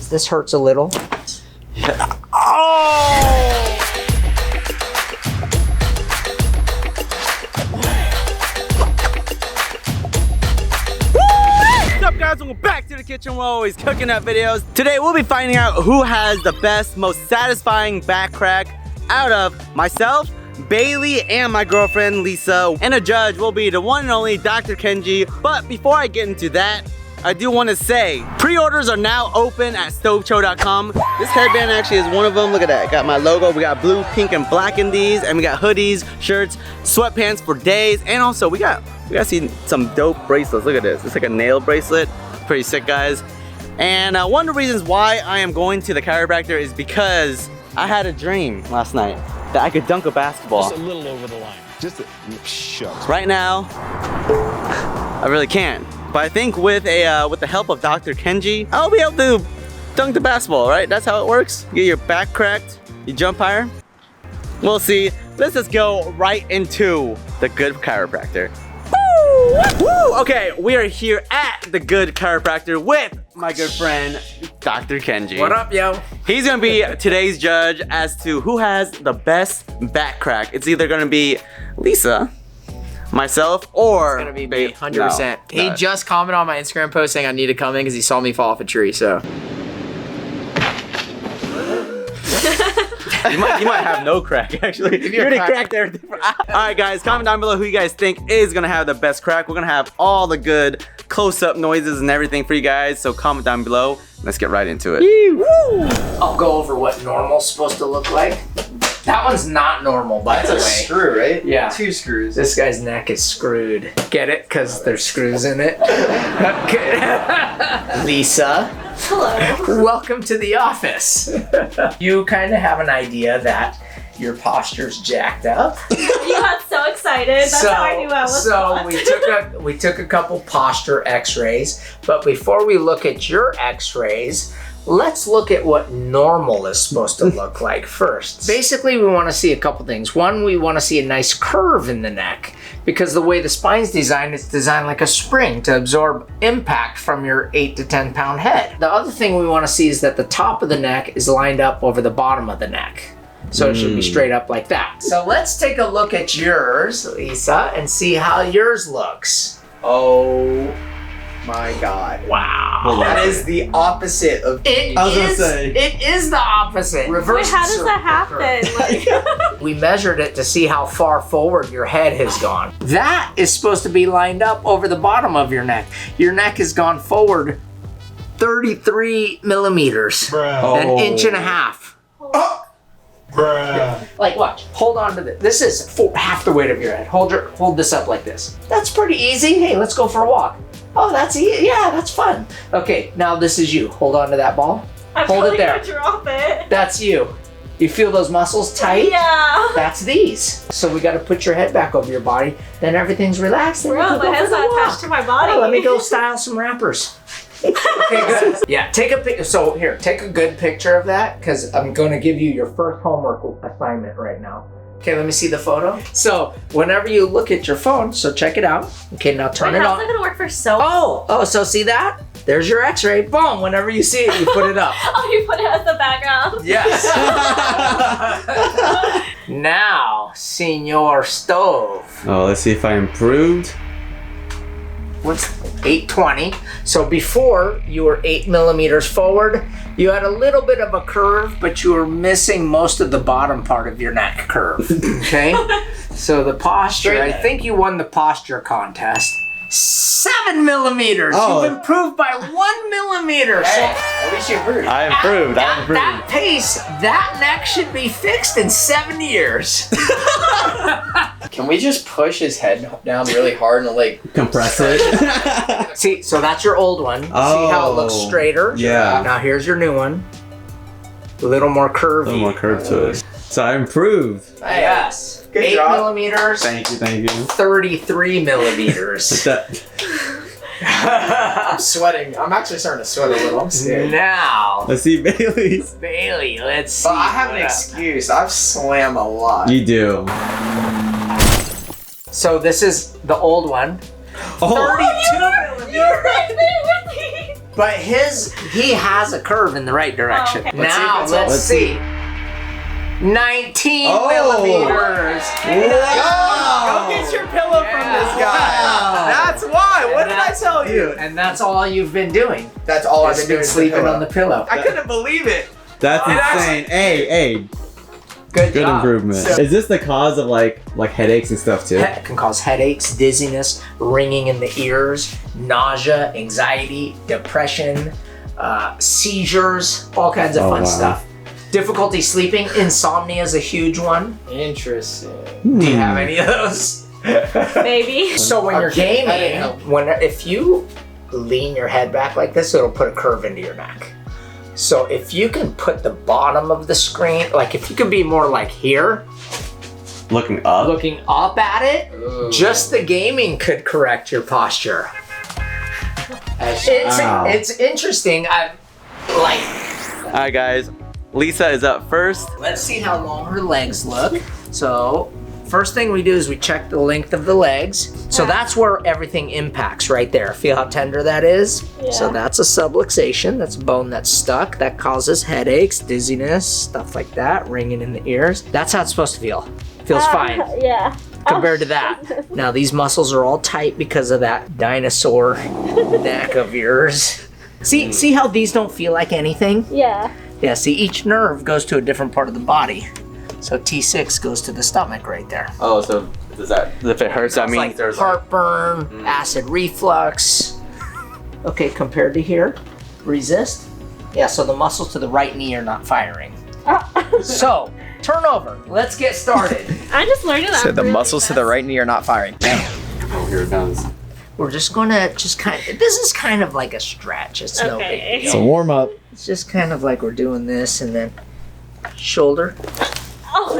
This hurts a little. Yeah. Oh! What's up, guys? Welcome back to the kitchen. We're always cooking up videos. Today we'll be finding out who has the best, most satisfying back crack out of myself, Bailey, and my girlfriend Lisa. And a judge will be the one and only Dr. Kenji. But before I get into that, I do want to say, pre-orders are now open at stovecho.com. This headband actually is one of them. Look at that, got my logo. We got blue, pink, and black in these, and we got hoodies, shirts, sweatpants for days, and also we got some dope bracelets. Look at this, it's like a nail bracelet. Pretty sick, guys. And one of the reasons why I am going to the chiropractor is because I had a dream last night that I could dunk a basketball. Just a little over the line. Just a shucks. Right now, I really can't. But I think with the help of Dr. Kenji, I'll be able to dunk the basketball, right? That's how it works. You get your back cracked, you jump higher. We'll see. Let's just go right into the Good Chiropractor. Woo! Woo! Okay, we are here at the Good Chiropractor with my good friend, Dr. Kenji. What up, yo? He's gonna be today's judge as to who has the best back crack. It's either gonna be Lisa, myself, or It's gonna be me, 100%. He just commented on my Instagram post saying I need to come in because he saw me fall off a tree, so. You might have no crack, actually. You already cracked everything. Alright, guys, comment down below who you guys think is gonna have the best crack. We're gonna have all the good close-up noises and everything for you guys, so comment down below. Let's get right into it. Woo! I'll go over what normal's supposed to look like. That one's not normal, by the way. That's a screw, right? Yeah. 2 screws. This guy's neck is screwed. Get it? Because there's screws in it. Lisa. Hello. Welcome to the office. You kind of have an idea that your posture's jacked up. You got so excited. That's how I knew I was. So we took a couple posture x-rays, but before we look at your x-rays, let's look at what normal is supposed to look like first. Basically, we want to see a couple things. One, we want to see a nice curve in the neck because the way the spine's designed, it's designed like a spring to absorb impact from your 8 to 10 pound head. The other thing we want to see is that the top of the neck is lined up over the bottom of the neck. So it should be straight up like that. So let's take a look at yours, Lisa, and see how yours looks. Oh my God. Wow. That is the opposite of It is the opposite. Reverse. Wait, how does that happen? Like, We measured it to see how far forward your head has gone. That is supposed to be lined up over the bottom of your neck. Your neck has gone forward 33 millimeters. Bruh. An inch and a half. Bruh. Like, watch. Hold on to this. This is half the weight of your head. Hold this up like this. That's pretty easy. Hey, let's go for a walk. Oh, that's easy. Yeah, that's fun. Okay, now this is you. Hold on to that ball. I'm Hold it probably there. gonna drop it. That's you. You feel those muscles tight? Yeah. That's these. So we got to put your head back over your body. Then everything's relaxed. Then Bro, my head's not attached to my body. Oh, let me go style some rappers. Okay, good. Yeah, take a picture. So here, take a good picture of that because I'm going to give you your first homework assignment right now. Okay, let me see the photo. So whenever you look at your phone, so check it out. Okay, now turn Wait, it how's on. it gonna work for so? Oh, so see that? There's your x-ray. Boom, whenever you see it, you put it up. Oh, you put it as the background. Yes. Now, Senor Stove. Oh, let's see if I improved. What's 820? So before you were 8 millimeters forward, you had a little bit of a curve, but you were missing most of the bottom part of your neck curve. Okay? So the posture, I think you won the posture contest. 7 millimeters. Oh. You've improved by 1 millimeter. At least you improved. I improved. I improved. That pace, that neck should be fixed in 7 years. Can we just push his head down really hard and like Compress it. See, so that's your old one. See how it looks straighter? Yeah. Now here's your new one. A little more curvy. A little more curve to it. So I improved. Yes. Good 8 job. millimeters. Thank you. 33 millimeters. I'm sweating. I'm actually starting to sweat a little. I'm scared. Now, Let's see Bailey's. Bailey, let's see. But I have an what excuse. I've slammed a lot. You do. So this is the old one. Oh. 32 millimeters. You're right there with me. But he has a curve in the right direction. Oh, okay. Now, let's see. 19 Oh. millimeters. Go get your pillow from this guy. That's why. What did I tell you? And that's all you've been doing. That's all I've Just been been doing. sleeping on the pillow. I couldn't believe it. That's It insane. Hey, Good good job. improvement. So- Is this the cause of like headaches and stuff too? It can cause headaches, dizziness, ringing in the ears, nausea, anxiety, depression, seizures, all kinds of Oh, fun wow. stuff. Difficulty sleeping, insomnia is a huge one. Interesting. Do you have any of those? Maybe. So when you're I didn't gaming, know. if you lean your head back like this, it'll put a curve into your neck. So if you can put the bottom of the screen, like if you could be more like here, Looking up. looking up at it, Ooh. just the gaming could correct your posture. Wow. It's interesting. I'm like, All right, guys. Lisa is up first. let's see how long her legs look. So first thing we do is we check the length of the legs. So that's where everything impacts right there. Feel how tender that is? So Yeah. that's a subluxation. That's a bone that's stuck. That causes headaches, dizziness, stuff like that, ringing in the ears. That's how it's supposed to feel. Feels fine Yeah. compared to that. Now these muscles are all tight because of that dinosaur neck of yours. See how these don't feel like anything? Yeah. Yeah, see, each nerve goes to a different part of the body. So T6 goes to the stomach right there. Oh, so does that? If it hurts, that It's means like there's heartburn, acid reflux. Okay, compared to here, resist. Yeah, so the muscles to the right knee are not firing. So, turn over. Let's get started. I just learned that. So the really muscles to the fast. right knee are not firing. Oh, here it comes. We're just gonna this is kind of like a stretch. It's no big Okay. deal. It's a warm up. It's just kind of like we're doing this and then shoulder. Oh,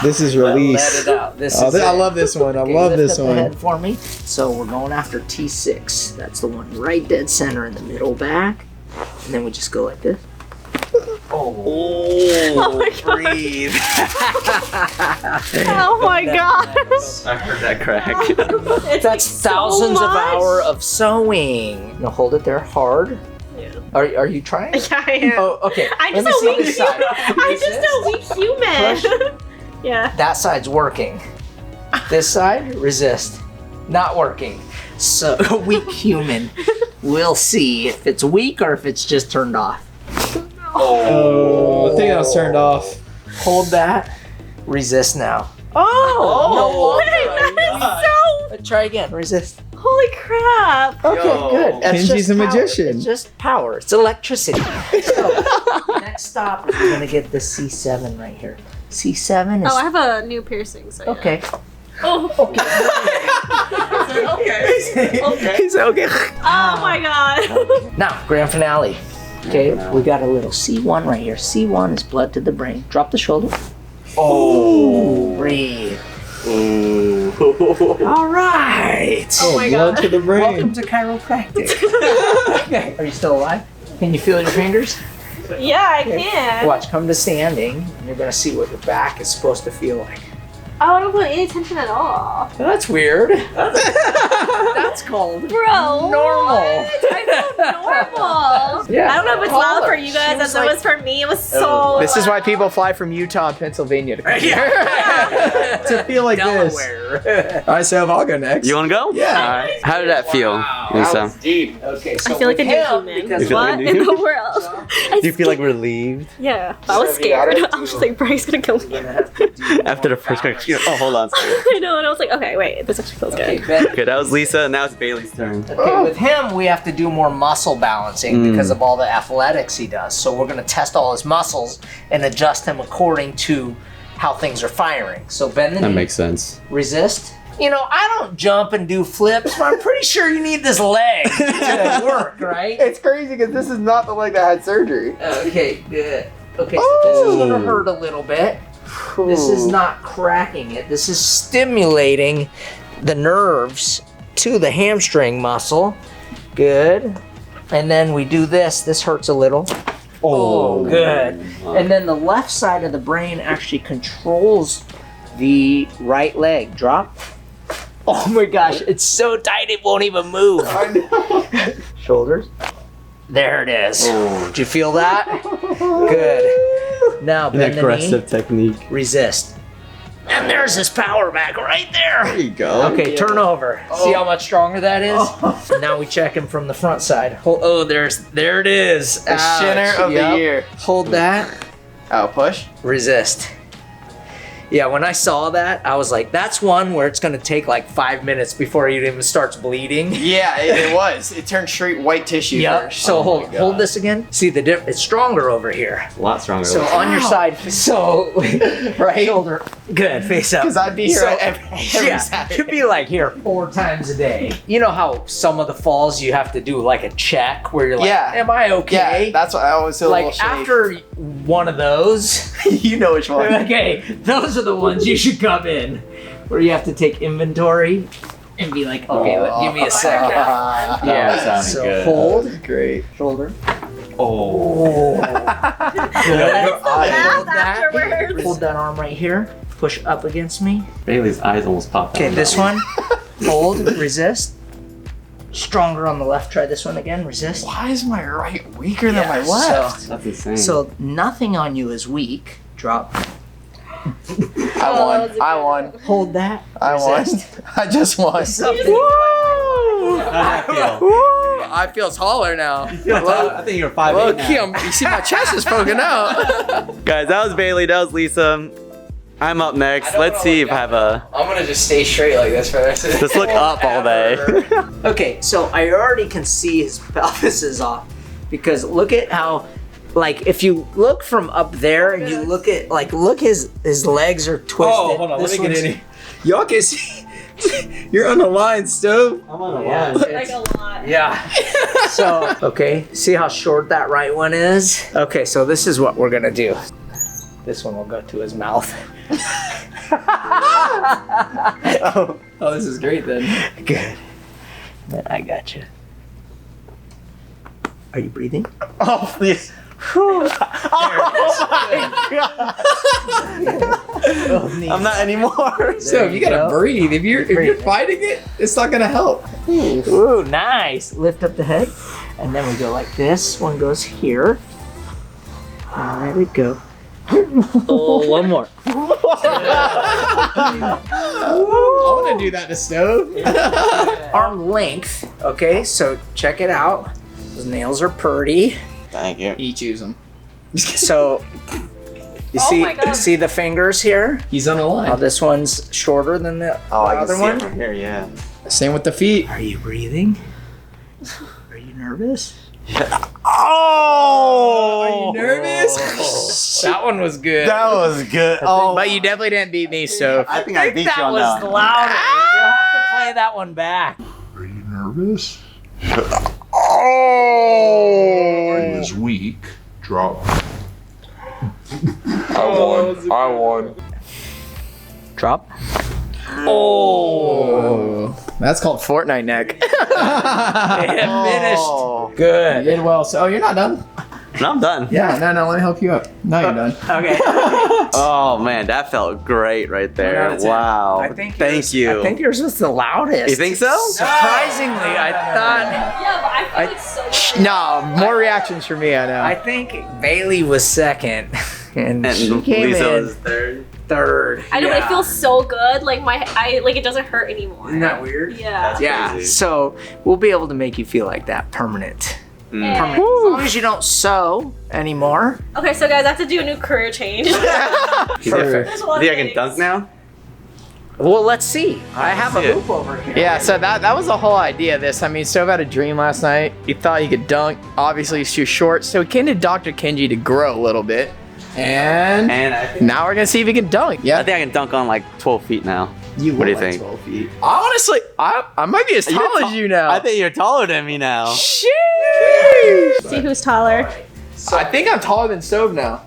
This is Let release. it out. This Oh, is I it. love this one. I Okay, love lift this up the one. head for me. So we're going after T6. That's the one right dead center in the middle back. And then we just go like this. oh my god. Breathe. Oh my god. I heard that crack. It's That's so thousands of much. hours of sewing. Now hold it there hard. Yeah. Are you trying? Yeah, I am. Oh, okay. I'm Let just me a see weak this human. side. I'm just a weak human. Yeah. That side's working. This side, resist. Not working. So, weak human. We'll see if it's weak or if it's just turned off. Oh, I think that was turned off. Hold that. Resist now. Oh, no wait, that is so. Try again. Resist. Holy crap. Okay, Yo. good. That's Kenji's just a power. magician. It's just power. It's electricity. So, next stop is we're gonna get the C7 right here. C7 is Oh, I have a new piercing, so yeah. okay. Oh, Okay. It's okay. oh my god. Now, grand finale. Okay, we got a little C1 right here. C1 is blood to the brain. Drop the shoulder. Oh, breathe. All right. Oh my Blood god. to the brain. Welcome to chiropractic. Okay, are you still alive? Can you feel your fingers? Yeah, I can. Watch, come to standing, and you're gonna see what your back is supposed to feel like. I don't put any tension at all. That's weird. That's called Bro, normal. what? I feel normal. Yeah. I don't know if it's Call loud her. for you She guys was as it like- was for me. It was so This is why loud. people fly from Utah and Pennsylvania to come here. To feel like this. Delaware. All right, so I'll go next. You want to go? Yeah. All right. How did that feel, Lisa? deep. Okay, so I feel like a with new him, human. because You feel like What a new in the human? world? Do you feel like relieved Yeah, I was So you gotta scared. I was just like, Bryce gonna kill me. after the first question? Oh, hold on. Sorry. I know, and I was like, okay, wait, this actually feels Okay, good. Ben. Okay, that was Lisa, and now it's Bailey's turn. Okay, with him, we have to do more muscle balancing Mm. because of all the athletics he does. So we're going to test all his muscles and adjust him according to how things are firing. So bend the That knee, makes sense. resist. You know, I don't jump and do flips, but I'm pretty sure you need this leg to work, right? It's crazy because this is not the leg that had surgery. Okay, good. Okay, so this is going to Oh. hurt a little bit. This is not cracking it. This is stimulating the nerves to the hamstring muscle. Good. And then we do this. This hurts a little. Oh, good. And then the left side of the brain actually controls the right leg. Drop. Oh my gosh, it's so tight it won't even move. Shoulders. There it is. Did you feel that? Good. Now An bend the knee. aggressive technique. Resist. And there's his power back right there. There you go. Okay, turn over. See how much stronger that is? Now we check him from the front side. Oh, there it is. The shinner of the year. Hold that. Oh, push. Resist. Yeah, when I saw that, I was like, that's one where it's gonna take like 5 minutes before it even starts bleeding. Yeah, it was. It turned straight white tissue Yep. first. So Oh my hold God. this again. See the dip? It's stronger over here. A lot stronger. So on your side. So Right? shoulder. Good. Face up. Because I'd be here So- every Yeah, Saturday. could be like here 4 times a day. You know how some of the falls you have to do like a check where you're like, Yeah. am I okay? Yeah, that's what I always feel a little like shake. after one of those, You know which one. okay, those are the ones you should come in, where you have to take inventory and be like, okay, give me a second. That sounded So good. hold Great. shoulder. Oh. Good. Hold that. Afterwards. Hold that arm right here. Push up against me. Bailey's eyes almost popped out. Okay, this one. Hold. Resist. Stronger on the left. Try this one again. Resist. Why is my right weaker than my Yeah, left? That's insane. So nothing on you is weak. Drop. I won. I won. Hold that. I won. Resist. I just won. Something. How'd that feel? I feel taller now. I think you're 5'8" Look, now. you see my chest is poking out. Guys, that was Bailey. That was Lisa. I'm up next. Let's see if I have a. I'm gonna just stay straight like this for the rest of Just look up all day. Okay, so I already can see his pelvis is off because look at how, like, if you look from up there and you look at, like, look his legs are twisted. Oh, hold on. This Let me get one's- in here. Y'all can see. You're on the line, Stove. I'm on a Yeah, line. Like a lot. yeah. So, okay, see how short that right one is? Okay, so this is what we're gonna do. This one will go to his mouth. Oh, this is great then. Good. Then I got you. Are you breathing? Oh, please. I'm not anymore. So you gotta go. breathe. If you're Breathe. fighting it, it's not gonna help. Ooh, nice. Lift up the head. And then we go like this. One goes here. And let it go. Oh, one more. I want to do that to Stove. Arm length. Okay, so check it out. Those nails are pretty. Thank you. You choose him. So you Oh see, my God. see the fingers here? He's on the How line. this one's shorter than the other one. From here, yeah. Same with the feet. Are you breathing? Are you nervous? Oh! Nervous? That one was good. That was good. Oh, But you definitely didn't beat me, so. I think I beat you That on was that one. louder. You'll have to play that one back. Are you nervous? Oh! Is weak. Drop. I won. Drop. Oh. That's called Fortnite neck. Finished. Oh. Good. You did well. So, you're not done? No, I'm done. Yeah, no, let me help you up. No, you're done. Okay. Oh man, that felt great right there. 1 out of 10. Wow. I think Thank yours- you. I think yours was the loudest. You think so? Surprisingly, I thought. Yeah, but I feel like so. No, more reactions for me, I know. I think Bailey was second, and she And came Lisa in was third. third. I know, but Yeah. it feels so good. Like like it doesn't hurt anymore. Isn't that weird? Yeah. Yeah. Crazy. So we'll be able to make you feel like that permanent. Yeah. Permanent. As long as you don't sew anymore. Okay, so guys, I have to do a new career change. You Perfect. There's one think I can thing. dunk now? Well, let's see. I have a see it. hoop over here. Yeah, so that was the whole idea of this. I mean, Stove had a dream last night. He thought he could dunk. Obviously, he's too short. So he came to Dr. Kenji to grow a little bit. And And I think now we're going to see if he can dunk. I Yeah. think I can dunk on like 12 feet now. What do you were like think? 12 feet. Honestly, I might be as You're tall ta- as you now. I think you're taller than me now. Sheesh. See who's taller. I think I'm taller than Stove now.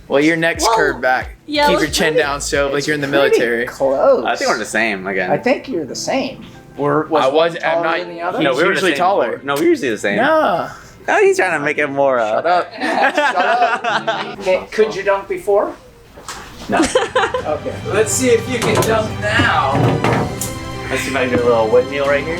Well, your neck's Whoa. curved back. Yeah, Keep it your looks chin pretty- down, Stove, like you're in the Pretty military. Close. I think we're the same again. I think you're the same. We're, I was. one I'm taller not. than the other? He's no, we were usually the same taller. before. No, we're usually the same. No. Oh, he's trying to make it more. Shut up. Shut up. Okay, could you dunk before? No. Okay. Let's see if you can dunk now. Let's see if I can do a little windmill right here.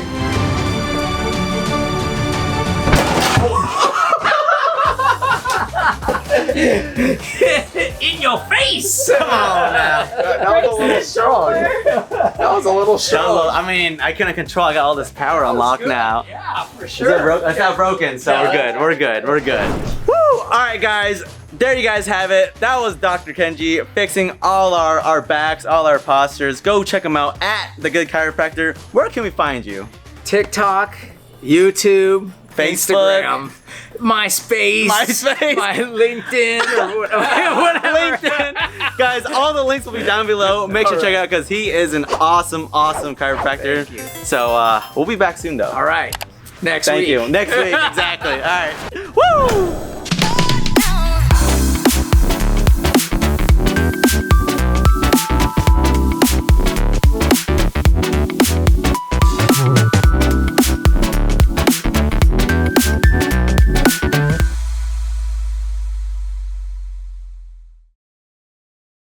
In your face. Come on now. That was a little strong. That was a little strong. I mean, I couldn't control. I got all this power unlocked now. Yeah, for Is sure. it That's not broken, so we're good. We're good. We're good. Woo! All right, guys. There you guys have it. That was Dr. Kenji fixing all our backs, all our postures. Go check him out at The Good Chiropractor. Where can we find you? TikTok, YouTube, Facebook. Instagram, MySpace, my LinkedIn, or whatever. LinkedIn. Guys, all the links will be down below. Make sure to check it out because he is an awesome chiropractor. Thank you. So we'll be back soon though. All right. Next Thank week. you. Next week, exactly. All right.